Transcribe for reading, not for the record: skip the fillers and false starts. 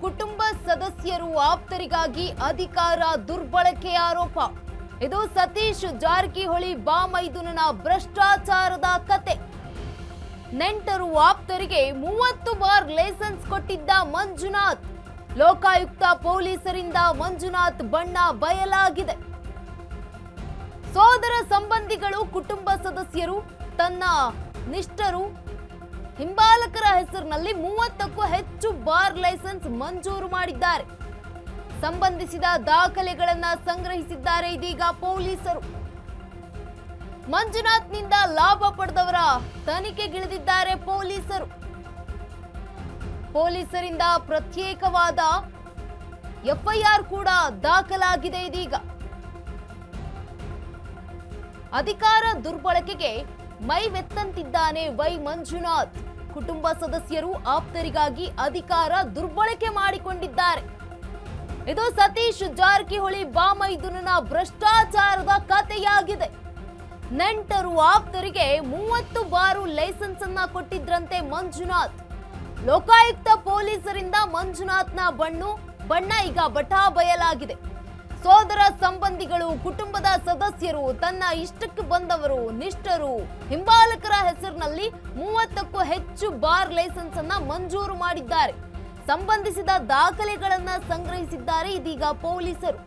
ಕುಟುಂಬ ಸದಸ್ಯರು ಆಪ್ತರಿಗಾಗಿ ಅಧಿಕಾರ ದುರ್ಬಳಕೆ ಆರೋಪ. ಇದು ಸತೀಶ್ ಜಾರಕಿಹೊಳಿ ಬಾಮೈದುನನ ಭ್ರಷ್ಟಾಚಾರದ ಕತೆ. ನೆಂಟರು ಆಪ್ತರಿಗೆ 30 ಬಾರ್ ಲೈಸೆನ್ಸ್ ಕೊಟ್ಟಿದ್ದ ಮಂಜುನಾಥ್. ಲೋಕಾಯುಕ್ತ ಪೊಲೀಸರಿಂದ ಮಂಜುನಾಥ್ ಬಣ್ಣ ಬಯಲಾಗಿದೆ. ಸೋದರ ಸಂಬಂಧಿಗಳು, ಕುಟುಂಬ ಸದಸ್ಯರು, ತನ್ನ ನಿಷ್ಠರು, ಹಿಂಬಾಲಕರ ಹೆಸರಿನಲ್ಲಿ 30ಕ್ಕೂ ಹೆಚ್ಚು ಬಾರ್ ಲೈಸೆನ್ಸ್ ಮಂಜೂರು ಮಾಡಿದ್ದಾರೆ. ಸಂಬಂಧಿಸಿದ ದಾಖಲೆಗಳನ್ನು ಸಂಗ್ರಹಿಸಿದ್ದಾರೆ ಇದೀಗ ಪೊಲೀಸರು. ಮಂಜುನಾಥ್ನಿಂದ ಲಾಭ ಪಡೆದವರ ತನಿಖೆಗಿಳಿದಿದ್ದಾರೆ ಪೊಲೀಸರು. ಪೊಲೀಸರಿಂದ ಪ್ರತ್ಯೇಕವಾದ ಎಫ್ಐಆರ್ ಕೂಡ ದಾಖಲಾಗಿದೆ ಇದೀಗ. ಅಧಿಕಾರ ದುರ್ಬಳಕೆಗೆ ಮೈವೆತ್ತಂತಿದ್ದಾನೆ ವೈ ಮಂಜುನಾಥ್. ಕುಟುಂಬ ಸದಸ್ಯರು ಆಪ್ತರಿಗಾಗಿ ಅಧಿಕಾರ ದುರ್ಬಳಕೆ ಮಾಡಿಕೊಂಡಿದ್ದಾರೆ. ಇದು ಸತೀಶ್ ಜಾರಕಿಹೊಳಿ ಬಾಮೈದುನನ ಭ್ರಷ್ಟಾಚಾರದ ಕಥೆಯಾಗಿದೆ. ನೆಂಟರು ಆಪ್ತರಿಗೆ 30 ಬಾರು ಲೈಸೆನ್ಸ್ ಅನ್ನ ಕೊಟ್ಟಿದ್ರಂತೆ ಮಂಜುನಾಥ್. ಲೋಕಾಯುಕ್ತ ಪೊಲೀಸರಿಂದ ಮಂಜುನಾಥ್ನ ಬಣ್ಣ ಈಗ ಬಟಾ ಬಯಲಾಗಿದೆ. ಸೋದರ ಸಂಬಂಧಿಗಳು, ಕುಟುಂಬದ ಸದಸ್ಯರು, ತನ್ನ ಇಷ್ಟಕ್ಕೆ ಬಂದವರು, ನಿಷ್ಠರು, ಹಿಂಬಾಲಕರ ಹೆಸರಿನಲ್ಲಿ 30ಕ್ಕೂ ಹೆಚ್ಚು ಬಾರ್ ಲೈಸೆನ್ಸ್ ಅನ್ನ ಮಂಜೂರು ಮಾಡಿದ್ದಾರೆ. ಸಂಬಂಧಿಸಿದ ದಾಖಲೆಗಳನ್ನ ಸಂಗ್ರಹಿಸಿದ್ದಾರೆ ಇದೀಗ ಪೊಲೀಸರು.